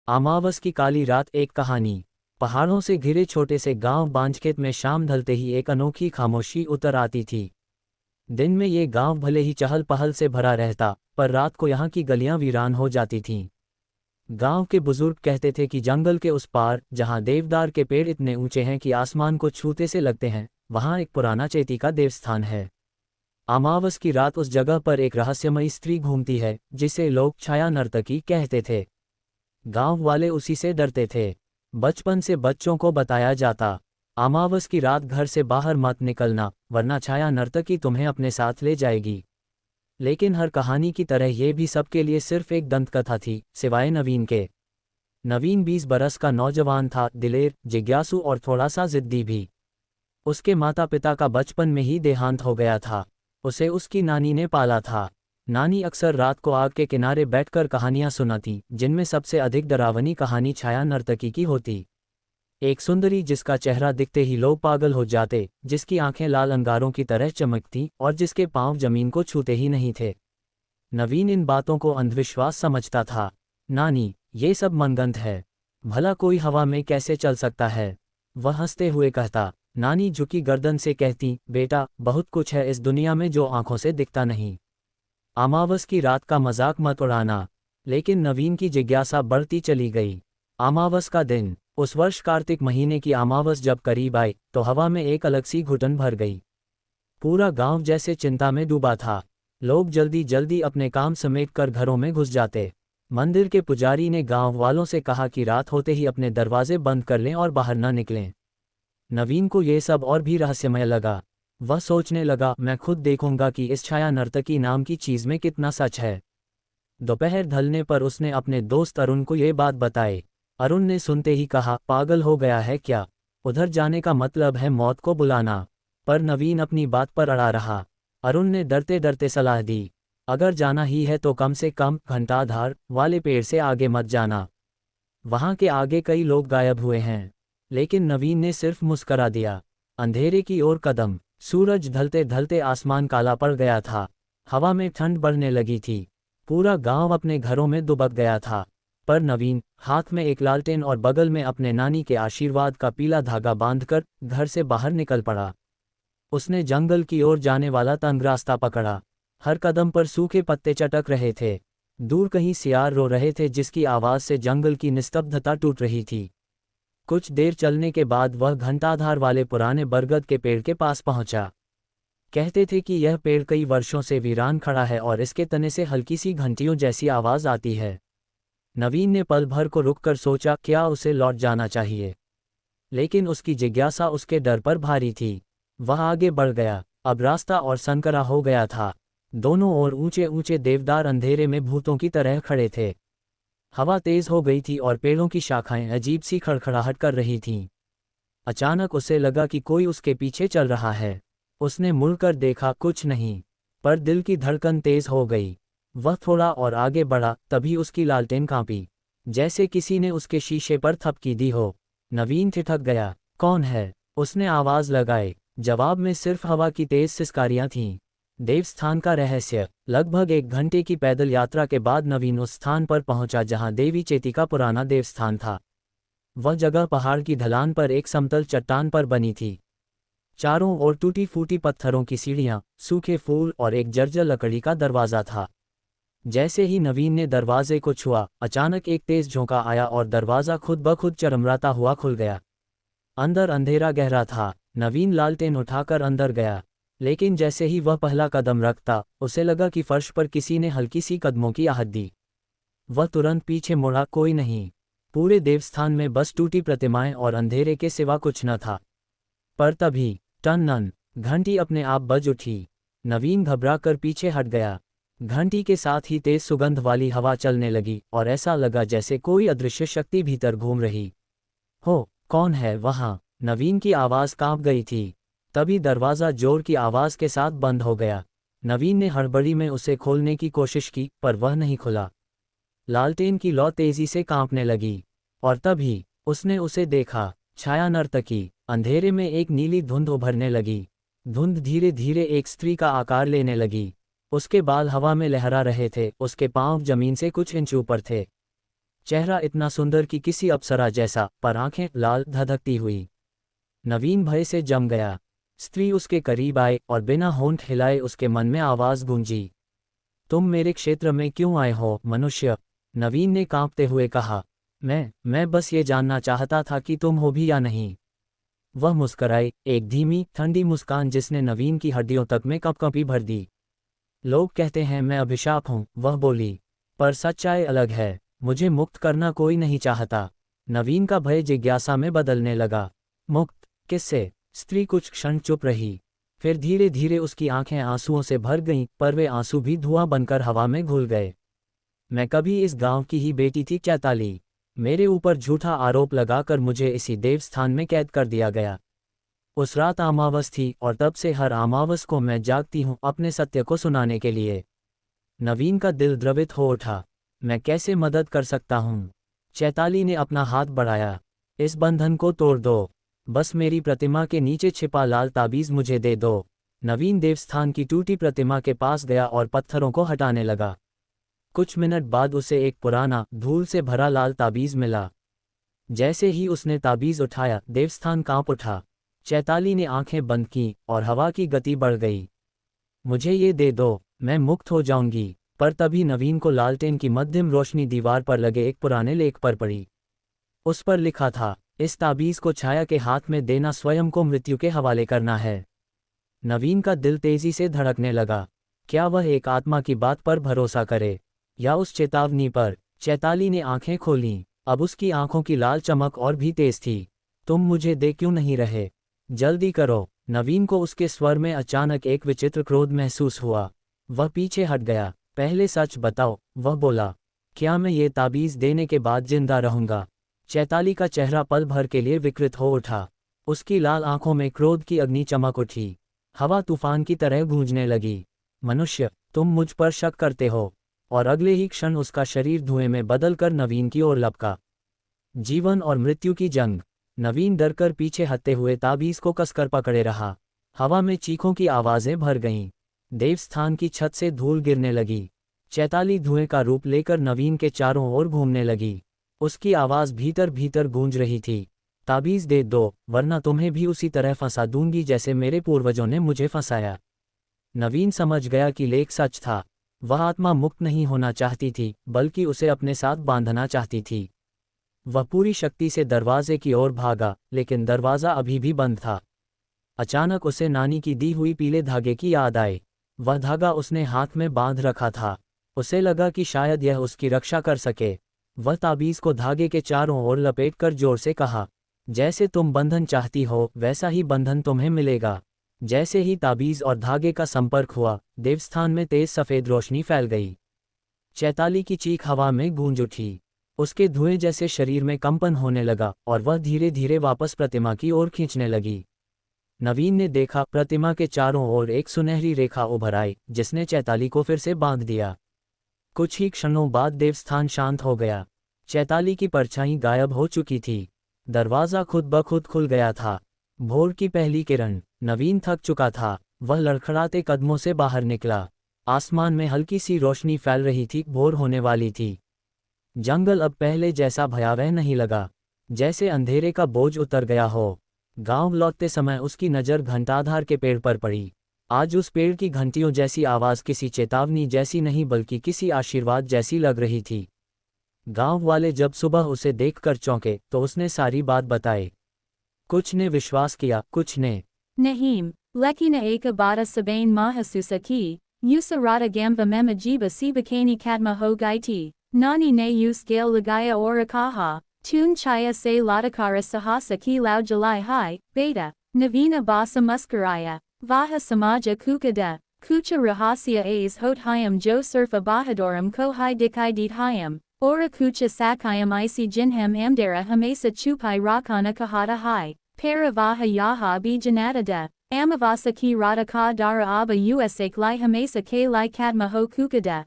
अमावस की काली रात। एक कहानी। पहाड़ों से घिरे छोटे से गांव बांजखेत में शाम ढलते ही एक अनोखी खामोशी उतर आती थी। दिन में ये गांव भले ही चहल पहल से भरा रहता, पर रात को यहाँ की गलियां वीरान हो जाती थीं। गांव के बुजुर्ग कहते थे कि जंगल के उस पार, जहाँ देवदार के पेड़ इतने ऊंचे हैं कि आसमान को छूते से लगते हैं, वहाँ एक पुराना चेती का देवस्थान है। अमावस की रात उस जगह पर एक रहस्यमयी स्त्री घूमती है, जिसे लोग छाया नर्तकी कहते थे। गांव वाले उसी से डरते थे। बचपन से बच्चों को बताया जाता, अमावस की रात घर से बाहर मत निकलना, वरना छाया नर्तकी तुम्हें अपने साथ ले जाएगी। लेकिन हर कहानी की तरह ये भी सबके लिए सिर्फ एक दंतकथा थी, सिवाय नवीन के। नवीन 20 बरस का नौजवान था, दिलेर, जिज्ञासु और थोड़ा सा जिद्दी भी। उसके माता पिता का बचपन में ही देहांत हो गया था। उसे उसकी नानी ने पाला था। नानी अक्सर रात को आग के किनारे बैठकर कहानियां सुनाती, जिनमें सबसे अधिक डरावनी कहानी छाया नर्तकी की होती। एक सुंदरी जिसका चेहरा दिखते ही लोग पागल हो जाते, जिसकी आंखें लाल अंगारों की तरह चमकती और जिसके पांव जमीन को छूते ही नहीं थे। नवीन इन बातों को अंधविश्वास समझता था। नानी, ये सब मनगंध है। भला कोई हवा में कैसे चल सकता है? वह हंसते हुए कहता। नानी झुकी गर्दन से कहती, बेटा, बहुत कुछ है इस दुनिया में जो आंखों से दिखता नहीं। अमावस की रात का मजाक मत उड़ाना। लेकिन नवीन की जिज्ञासा बढ़ती चली गई। अमावस का दिन। उस वर्ष कार्तिक महीने की अमावस जब करीब आई, तो हवा में एक अलग सी घुटन भर गई। पूरा गांव जैसे चिंता में डूबा था। लोग जल्दी जल्दी अपने काम समेटकर घरों में घुस जाते। मंदिर के पुजारी ने गांव वालों से कहा कि रात होते ही अपने दरवाजे बंद कर लें और बाहर न निकलें। नवीन को ये सब और भी रहस्यमय लगा। वह सोचने लगा, मैं खुद देखूंगा कि इस छाया नर्तकी नाम की चीज में कितना सच है। दोपहर ढलने पर उसने अपने दोस्त अरुण को ये बात बताई। अरुण ने सुनते ही कहा, पागल हो गया है क्या? उधर जाने का मतलब है मौत को बुलाना। पर नवीन अपनी बात पर अड़ा रहा। अरुण ने डरते डरते सलाह दी, अगर जाना ही है तो कम से कम घंटाधार वाले पेड़ से आगे मत जाना। वहां के आगे कई लोग गायब हुए हैं। लेकिन नवीन ने सिर्फ मुस्करा दिया। अंधेरे की ओर कदम। सूरज ढलते ढलते आसमान काला पड़ गया था। हवा में ठंड बढ़ने लगी थी। पूरा गांव अपने घरों में दुबक गया था। पर नवीन, हाथ में एक लालटेन और बगल में अपने नानी के आशीर्वाद का पीला धागा बांधकर घर से बाहर निकल पड़ा। उसने जंगल की ओर जाने वाला तंग रास्ता पकड़ा। हर कदम पर सूखे पत्ते चटक रहे थे। दूर कहीं सियार रो रहे थे, जिसकी आवाज से जंगल की निस्तब्धता टूट रही थी। कुछ देर चलने के बाद वह घंटाधार वाले पुराने बरगद के पेड़ के पास पहुंचा। कहते थे कि यह पेड़ कई वर्षों से वीरान खड़ा है और इसके तने से हल्की सी घंटियों जैसी आवाज आती है। नवीन ने पल भर को रुककर सोचा, क्या उसे लौट जाना चाहिए? लेकिन उसकी जिज्ञासा उसके डर पर भारी थी। वह आगे बढ़ गया। अब रास्ता और संकरा हो गया था। दोनों ओर ऊंचे ऊंचे देवदार अंधेरे में भूतों की तरह खड़े थे। हवा तेज हो गई थी और पेड़ों की शाखाएं अजीब सी खड़खड़ाहट कर रही थीं। अचानक उसे लगा कि कोई उसके पीछे चल रहा है। उसने मुड़कर देखा, कुछ नहीं। पर दिल की धड़कन तेज हो गई। वह थोड़ा और आगे बढ़ा, तभी उसकी लालटेन कांपी, जैसे किसी ने उसके शीशे पर थपकी दी हो। नवीन ठिठक गया। कौन है? उसने आवाज लगाई। जवाब में सिर्फ हवा की तेज सिसकारियां थीं। देवस्थान का रहस्य। लगभग 1 घंटे की पैदल यात्रा के बाद नवीन उस स्थान पर पहुंचा जहां देवी चेती का पुराना देवस्थान था। वह जगह पहाड़ की ढलान पर एक समतल चट्टान पर बनी थी। चारों ओर टूटी फूटी पत्थरों की सीढ़ियां, सूखे फूल और एक जर्जर लकड़ी का दरवाजा था। जैसे ही नवीन ने दरवाजे को छुआ, अचानक एक तेज झोंका आया और दरवाजा खुद ब खुद चरमराता हुआ खुल गया। अंदर अंधेरा गहरा था। नवीन लालटेन उठाकर अंदर गया। लेकिन जैसे ही वह पहला कदम रखता, उसे लगा कि फर्श पर किसी ने हल्की सी कदमों की आहट दी। वह तुरंत पीछे मुड़ा। कोई नहीं। पूरे देवस्थान में बस टूटी प्रतिमाएं और अंधेरे के सिवा कुछ न था। पर तभी टन घंटी अपने आप बज उठी। नवीन घबराकर पीछे हट गया। घंटी के साथ ही तेज सुगंध वाली हवा चलने लगी और ऐसा लगा जैसे कोई अदृश्य शक्ति भीतर घूम रही हो। कौन है वहां? नवीन की आवाज कांप गई थी। तभी दरवाजा जोर की आवाज के साथ बंद हो गया। नवीन ने हड़बड़ी में उसे खोलने की कोशिश की, पर वह नहीं खुला। लालटेन की लौ तेजी से कांपने लगी। और तभी उसने उसे देखा। छाया नर्तकी। अंधेरे में एक नीली धुंध उभरने लगी। धुंध धीरे धीरे एक स्त्री का आकार लेने लगी। उसके बाल हवा में लहरा रहे थे, उसके पांव जमीन से कुछ इंच ऊपर थे। चेहरा इतना सुंदर कि किसी अप्सरा जैसा, पर आंखें लाल धधकती हुई। नवीन भय से जम गया। स्त्री उसके करीब आए और बिना होंठ हिलाए उसके मन में आवाज गूंजी। तुम मेरे क्षेत्र में क्यों आए हो, मनुष्य? नवीन ने कांपते हुए कहा। मैं बस ये जानना चाहता था कि तुम हो भी या नहीं। वह मुस्कराई, एक धीमी ठंडी मुस्कान जिसने नवीन की हड्डियों तक में कंपकंपी भर दी। लोग कहते हैं मैं अभिशाप हूं, वह बोली। पर सच्चाई अलग है, मुझे मुक्त करना कोई नहीं चाहता। नवीन का भय जिज्ञासा में बदलने लगा। मुक्त? किससे? स्त्री कुछ क्षण चुप रही। फिर धीरे धीरे उसकी आंखें आंसुओं से भर गईं, पर वे आंसू भी धुआं बनकर हवा में घुल गए। मैं कभी इस गांव की ही बेटी थी चैताली। मेरे ऊपर झूठा आरोप लगाकर मुझे इसी देवस्थान में कैद कर दिया गया। उस रात अमावस थी और तब से हर अमावस को मैं जागती हूँ अपने सत्य को सुनाने के लिए। नवीन का दिल द्रवित हो उठा। मैं कैसे मदद कर सकता हूँ? चैताली ने अपना हाथ बढ़ाया। इस बंधन को तोड़ दो। बस मेरी प्रतिमा के नीचे छिपा लाल ताबीज मुझे दे दो। नवीन देवस्थान की टूटी प्रतिमा के पास गया और पत्थरों को हटाने लगा। कुछ मिनट बाद उसे एक पुराना, धूल से भरा लाल ताबीज मिला। जैसे ही उसने ताबीज उठाया, देवस्थान कांप उठा। चैताली ने आंखें बंद की और हवा की गति बढ़ गई। मुझे ये दे दो, मैं मुक्त हो जाऊंगी। पर तभी नवीन को लालटेन की मध्यम रोशनी दीवार पर लगे एक पुराने लेख पर पड़ी। उस पर लिखा था, इस ताबीज को छाया के हाथ में देना स्वयं को मृत्यु के हवाले करना है। नवीन का दिल तेजी से धड़कने लगा। क्या वह एक आत्मा की बात पर भरोसा करे, या उस चेतावनी पर? चैताली ने आंखें खोलीं। अब उसकी आंखों की लाल चमक और भी तेज थी। तुम मुझे दे क्यों नहीं रहे? जल्दी करो। नवीन को उसके स्वर में अचानक एक विचित्र क्रोध महसूस हुआ। वह पीछे हट गया। पहले सच बताओ, वह बोला। क्या मैं ये ताबीज देने के बाद जिंदा रहूंगा? चैताली का चेहरा पल भर के लिए विकृत हो उठा। उसकी लाल आंखों में क्रोध की अग्नि चमक उठी। हवा तूफान की तरह गूंजने लगी। मनुष्य, तुम मुझ पर शक करते हो? और अगले ही क्षण उसका शरीर धुएं में बदलकर नवीन की ओर लपका। जीवन और मृत्यु की जंग। नवीन डरकर पीछे हटते हुए ताबीज को कसकर पकड़े रहा। हवा में चीखों की आवाजें भर गईं। देवस्थान की छत से धूल गिरने लगी। चैताली धुएं का रूप लेकर नवीन के चारों ओर घूमने लगी। उसकी आवाज भीतर भीतर गूंज रही थी। ताबीज दे दो, वरना तुम्हें भी उसी तरह फंसा दूंगी जैसे मेरे पूर्वजों ने मुझे फंसाया। नवीन समझ गया कि लेख सच था। वह आत्मा मुक्त नहीं होना चाहती थी, बल्कि उसे अपने साथ बांधना चाहती थी। वह पूरी शक्ति से दरवाजे की ओर भागा, लेकिन दरवाज़ा अभी भी बंद था। अचानक उसे नानी की दी हुई पीले धागे की याद आई। वह धागा उसने हाथ में बांध रखा था। उसे लगा कि शायद यह उसकी रक्षा कर सके। वह ताबीज को धागे के चारों ओर लपेटकर जोर से कहा, जैसे तुम बंधन चाहती हो वैसा ही बंधन तुम्हें मिलेगा। जैसे ही ताबीज और धागे का संपर्क हुआ, देवस्थान में तेज सफ़ेद रोशनी फैल गई। चैताली की चीख हवा में गूंज उठी। उसके धुएं जैसे शरीर में कंपन होने लगा और वह धीरे धीरे वापस प्रतिमा की ओर खींचने लगी। नवीन ने देखा, प्रतिमा के चारों ओर एक सुनहरी रेखा उभर आई, जिसने चैताली को फिर से बांध दिया। कुछ ही क्षणों बाद देवस्थान शांत हो गया। चैताली की परछाई गायब हो चुकी थी। दरवाज़ा खुद ब खुद खुल गया था। भोर की पहली किरण। नवीन थक चुका था। वह लड़खड़ाते कदमों से बाहर निकला। आसमान में हल्की सी रोशनी फैल रही थी, भोर होने वाली थी। जंगल अब पहले जैसा भयावह नहीं लगा, जैसे अंधेरे का बोझ उतर गया हो। गांव लौटते समय उसकी नज़र घंटाधार के पेड़ पर पड़ी। आज उस पेड़ की घंटियों जैसी आवाज़ किसी चेतावनी जैसी नहीं बल्कि किसी आशीर्वाद जैसी लग रही थी। गांव वाले जब सुबह उसे देखकर चौंके तो उसने सारी बात बताई। कुछ ने विश्वास किया, कुछ ने नहीं। लेकिन एक बार सबैन महसूस की, उस रात गंभ में अजीब सी बकानी खात्मा हो गई थी। नानी ने उस गेल लगाया और कहा, तुम छाया से लटकार साहस की लाउ जलाई है, बेटा। नवीन बासा मुस्कुराया। वह समाज कुकदा कुछ रहस्य एस होत हयम जो सिर्फ बहादुरम को ही दिखाई देत हयम, और कुछ साकयम इसी जिन्हम अमदरा हमेशा छुपाई रखना कहता है। para वह यहाँ भी जनादा amavasa ki rada ka dara aba usak li हमेशा के लाई खात्मा हो कुकदा।